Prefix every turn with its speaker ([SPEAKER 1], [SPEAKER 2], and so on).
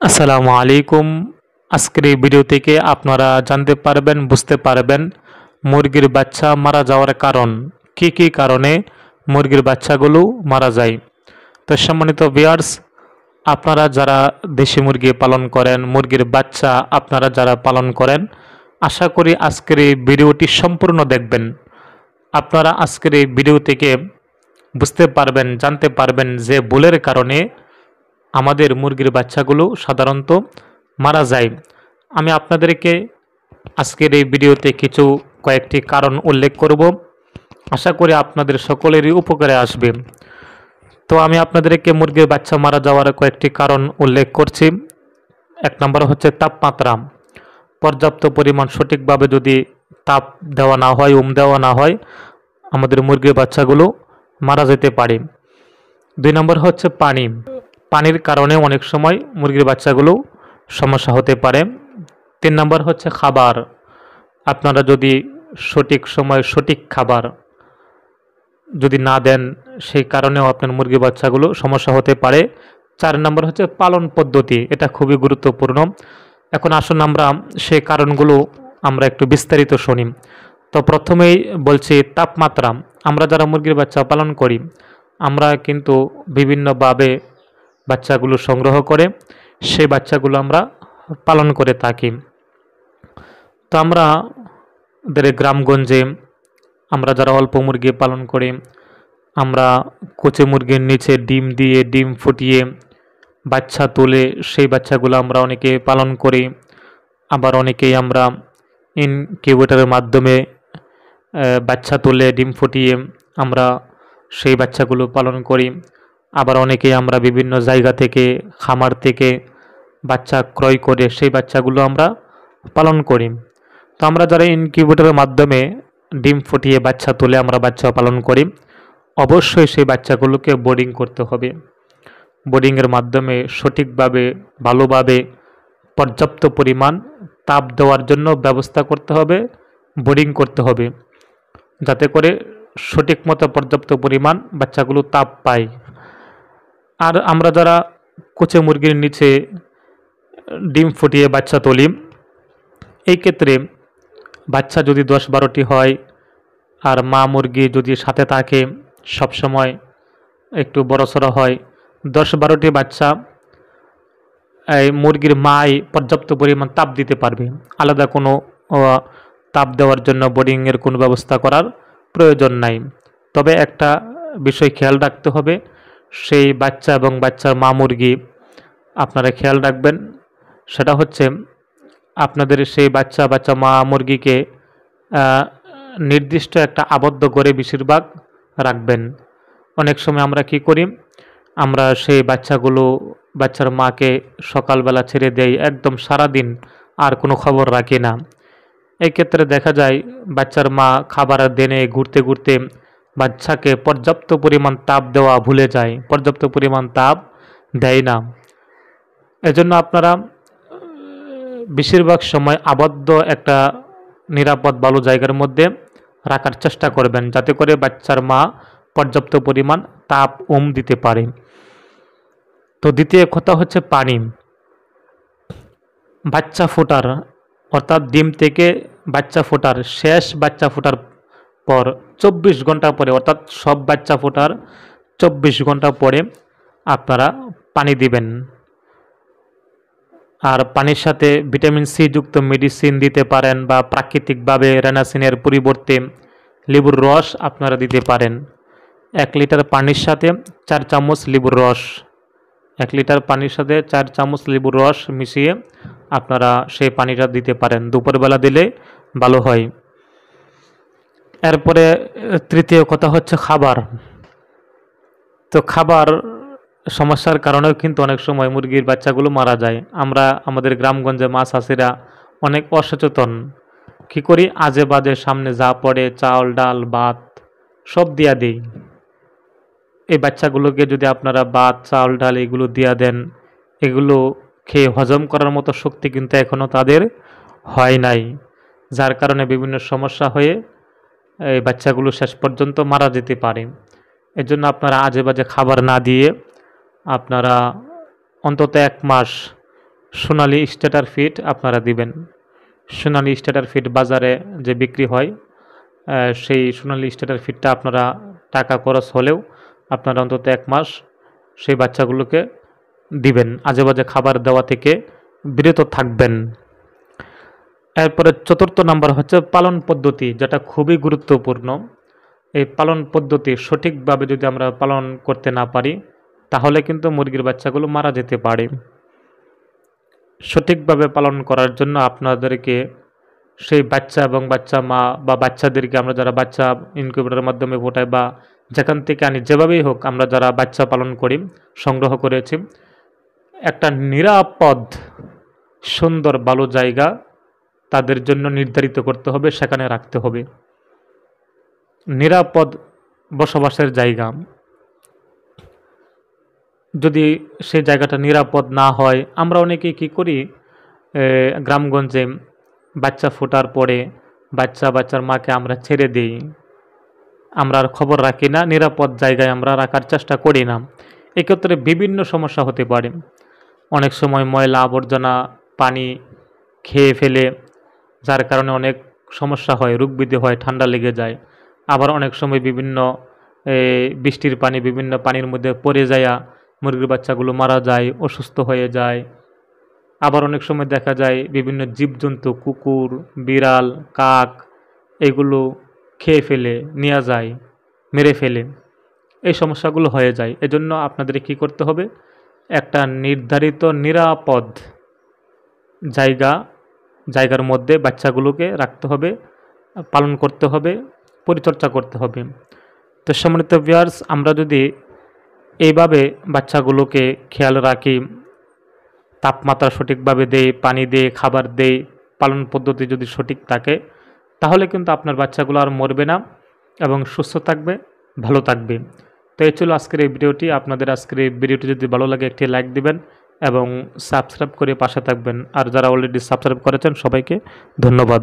[SPEAKER 1] আসসালামু আলাইকুম। আজকের এই ভিডিও থেকে আপনারা জানতে পারবেন, বুঝতে পারবেন মুরগির বাচ্চা মারা যাওয়ার কারণ কি কি কারণে মুরগির বাচ্চাগুলো মারা যায়। তো সম্মানিত ভিউয়ার্স, আপনারা যারা দেশি মুরগি পালন করেন, মুরগির বাচ্চা আপনারা যারা পালন করেন, আশা করি আজকের এই ভিডিওটি সম্পূর্ণ দেখবেন। আপনারা আজকের এই ভিডিও থেকে বুঝতে পারবেন, জানতে পারবেন যে ভুলের কারণে আমাদের মুরগির বাচ্চাগুলো সাধারণত মারা যায়। আমি আপনাদেরকে আজকের এই ভিডিওতে কয়েকটি কারণ উল্লেখ করব। আশা করি আপনাদের সকলেরই উপকারে আসবে। তো আমি আপনাদেরকে মুরগির বাচ্চা মারা যাওয়ার কয়েকটি কারণ উল্লেখ করছি। এক নম্বর হচ্ছে তাপমাত্রা। পর্যাপ্ত পরিমাণ সঠিকভাবে যদি তাপ দেওয়া না হয়, দেওয়া না হয়, আমাদের মুরগির বাচ্চাগুলো মারা যেতে পারে। দুই নম্বর হচ্ছে পানি। পানির কারণে অনেক সময় মুরগির বাচ্চাগুলো সমস্যা হতে পারে। তিন নম্বর হচ্ছে খাবার। আপনারা যদি সঠিক সময় সঠিক খাবার যদি না দেন, সেই কারণেও আপনার মুরগির বাচ্চাগুলো সমস্যা হতে পারে। চার নম্বর হচ্ছে পালন পদ্ধতি। এটা খুবই গুরুত্বপূর্ণ। এখন আসুন আমরা সেই কারণগুলো আমরা একটু বিস্তারিত শুনি। তো প্রথমেই বলছি তাপমাত্রা। আমরা যারা মুরগির বাচ্চা পালন করি, আমরা কিন্তু বিভিন্নভাবে বাচ্চাগুলো সংগ্রহ করে সেই বাচ্চাগুলো আমরা পালন করে থাকি। তো আমাদের গ্রামগঞ্জে আমরা যারা অল্প মুরগি পালন করি, আমরা কুচে মুরগির নিচে ডিম দিয়ে, ডিম ফুটিয়ে বাচ্চা তুলে সেই বাচ্চাগুলো আমরা অনেকে পালন করি। আবার অনেকেই আমরা ইনকিউবেটরের মাধ্যমে বাচ্চা তুলে ডিম ফুটিয়ে আমরা সেই বাচ্চাগুলো পালন করি। আবার অনেকেই আমরা বিভিন্ন জায়গা থেকে, খামার থেকে বাচ্চা ক্রয় করে সেই বাচ্চাগুলো আমরা পালন করি। তো আমরা যারা ইনকিউবেটরের মাধ্যমে ডিম ফুটিয়ে বাচ্চা তুলে আমরা বাচ্চা পালন করি, অবশ্যই সেই বাচ্চাগুলোকে বোর্ডিং করতে হবে। বোর্ডিংয়ের মাধ্যমে সঠিকভাবে, ভালোভাবে, পর্যাপ্ত পরিমাণ তাপ দেওয়ার জন্য ব্যবস্থা করতে হবে, বোর্ডিং করতে হবে, যাতে করে সঠিক মতো পর্যাপ্ত পরিমাণ বাচ্চাগুলো তাপ পায়। আর আমরা যারা কুচে মুরগির নিচে ডিম ফুটিয়ে বাচ্চা তুলি, এই ক্ষেত্রে বাচ্চা যদি 10-12টি হয় আর মা মুরগি যদি সাথে থাকে, সবসময় একটু বড়সড় হয়, 10-12টি বাচ্চা এই মুরগির মাই পর্যাপ্ত পরিমাণ তাপ দিতে পারবে। আলাদা কোনো তাপ দেওয়ার জন্য বোর্ডিংয়ের কোনো ব্যবস্থা করার প্রয়োজন নাই। তবে একটা বিষয় খেয়াল রাখতে হবে, সেই বাচ্চা এবং বাচ্চার মা মুরগি আপনারা খেয়াল রাখবেন। সেটা হচ্ছে আপনাদের সেই বাচ্চা মা মুরগিকে নির্দিষ্ট একটা আবদ্ধ করে বেশিরভাগ রাখবেন। অনেক সময় আমরা কি করি, আমরা সেই বাচ্চার মাকে সকালবেলা ছেড়ে দেই, একদম সারাদিন আর কোনো খবর রাখি না। এই ক্ষেত্রে দেখা যায় বাচ্চার মা খাবার দেনে ঘুরতে ঘুরতে বাচ্চাকে পর্যাপ্ত পরিমাণ তাপ দেওয়া ভুলে যায়, পর্যাপ্ত পরিমাণ তাপ দেয় না। এজন্য আপনারা বেশিরভাগ সময় আবদ্ধ একটা নিরাপদ ভালো জায়গার মধ্যে রাখার চেষ্টা করবেন, যাতে করে বাচ্চার মা পর্যাপ্ত পরিমাণ তাপ দিতে পারে। তো দ্বিতীয় কথা হচ্ছে পানি। বাচ্চা ফোটার, অর্থাৎ ডিম থেকে বাচ্চা ফোটার শেষ বাচ্চা ফোটার পর 24 ঘন্টা পরে, অর্থাৎ সব বাচ্চা ফোটার 24 ঘন্টা পরে আপনারা পানি দিবেন। আর পানির সাথে ভিটামিন সি যুক্ত মেডিসিন দিতে পারেন, বা প্রাকৃতিকভাবে রেনাসিনের পরিবর্তে লেবুর রস আপনারা দিতে পারেন। 1 লিটার পানির সাথে 4 চামচ লেবুর রস, 1 লিটার পানির সাথে 4 চামচ লেবুর রস মিশিয়ে আপনারা সেই পানিটা দিতে পারেন। দুপুরবেলা দিলে ভালো হয়। এরপরে তৃতীয় কথা হচ্ছে খাবার। তো খাবার সমস্যার কারণেও কিন্তু অনেক সময় মুরগির বাচ্চাগুলো মারা যায়। আমরা আমাদের গ্রামগঞ্জে মা চাষিরা অনেক অসচেতন। কী করি, আজে বাজে সামনে যা পড়ে, চাল ডাল ভাত সব দিয়া দিই। এই বাচ্চাগুলোকে যদি আপনারা ভাত, চাল ডাল এগুলো দিয়া দেন, এগুলো খেয়ে হজম করার মতো শক্তি কিন্তু এখনও তাদের হয় নাই, যার কারণে বিভিন্ন সমস্যা হয়ে এই বাচ্চাগুলো শেষ পর্যন্ত মারা যেতে পারে। এজন্য আপনারা আজে বাজে খাবার না দিয়ে আপনারা অন্তত 1 মাস সোনালী স্ট্যাটার ফিড আপনারা দিবেন। সোনালী স্ট্যাটার ফিড বাজারে যে বিক্রি হয়, সেই সোনালী স্ট্যাটার ফিডটা আপনারা টাকা খরচ হলেও আপনারা অন্তত 1 মাস সেই বাচ্চাগুলোকে দিবেন। আজে বাজে খাবার দেওয়া থেকে বিরত থাকবেন। এরপরে 4র্থ নাম্বার হচ্ছে পালন পদ্ধতি, যেটা খুবই গুরুত্বপূর্ণ। এই পালন পদ্ধতি সঠিকভাবে যদি আমরা পালন করতে না পারি, তাহলে কিন্তু মুরগির বাচ্চাগুলো মারা যেতে পারে। সঠিকভাবে পালন করার জন্য আপনাদেরকে সেই বাচ্চা এবং বাচ্চা মা বা বাচ্চাদেরকে আমরা যারা বাচ্চা ইনকিউবেটরের মাধ্যমে ফোটাই বা যেখান থেকে আনি, যেভাবেই হোক আমরা যারা বাচ্চা পালন করি, সংগ্রহ করেছি, একটা নিরাপদ সুন্দর ভালো জায়গা তাদের জন্য নির্ধারিত করতে হবে, সেখানে রাখতে হবে। নিরাপদ বসবাসের জায়গা, যদি সেই জায়গাটা নিরাপদ না হয়, আমরা অনেকেই কী করি, গ্রামগঞ্জে বাচ্চা ফোটার পরে বাচ্চার মাকে আমরা ছেড়ে দিই, আমরা আর খবর রাখি না, নিরাপদ জায়গায় আমরা রাখার চেষ্টা করি না। এক্ষেত্রে বিভিন্ন সমস্যা হতে পারে। অনেক সময় ময়লা আবর্জনা পানি খেয়ে ফেলে, যার কারণে অনেক সমস্যা হয়, রোগ ব্যাধি হয়, ঠান্ডা লেগে যায়। আবার অনেক সময় বিভিন্ন বৃষ্টির পানি বিভিন্ন পানির মধ্যে পড়ে যায়, মুরগির বাচ্চাগুলো মারা যায়, অসুস্থ হয়ে যায়। আবার অনেক সময় দেখা যায় বিভিন্ন জীবজন্তু, কুকুর, বিড়াল, কাক, এগুলো খেয়ে ফেলে, নিয়ে যায়, মেরে ফেলে। এই সমস্যাগুলো হয়ে যায়। এজন্য আপনাদের কি করতে হবে, একটা নির্ধারিত নিরাপদ জায়গার মধ্যে বাচ্চাগুলোকে রাখতে হবে, পালন করতে হবে, পরিচর্যা করতে হবে। তো সম্মানিত ভিউয়ার্স, আমরা যদি এইভাবে বাচ্চাগুলোকে খেয়াল রাখি, তাপমাত্রা সঠিকভাবে দেই, পানি দেই, খাবার দেই, পালন পদ্ধতি যদি সঠিক থাকে, তাহলে কিন্তু আপনার বাচ্চাগুলো আর মরবে না এবং সুস্থ থাকবে, ভালো থাকবে। তো এই ছিল আজকের এই ভিডিওটি। আপনাদের আজকের এই ভিডিওটি যদি ভালো লাগে একটি লাইক দিবেন এবং সাবস্ক্রাইব করে পাশে থাকবেন। আর যারা অলরেডি সাবস্ক্রাইব করেছেন সবাইকে ধন্যবাদ।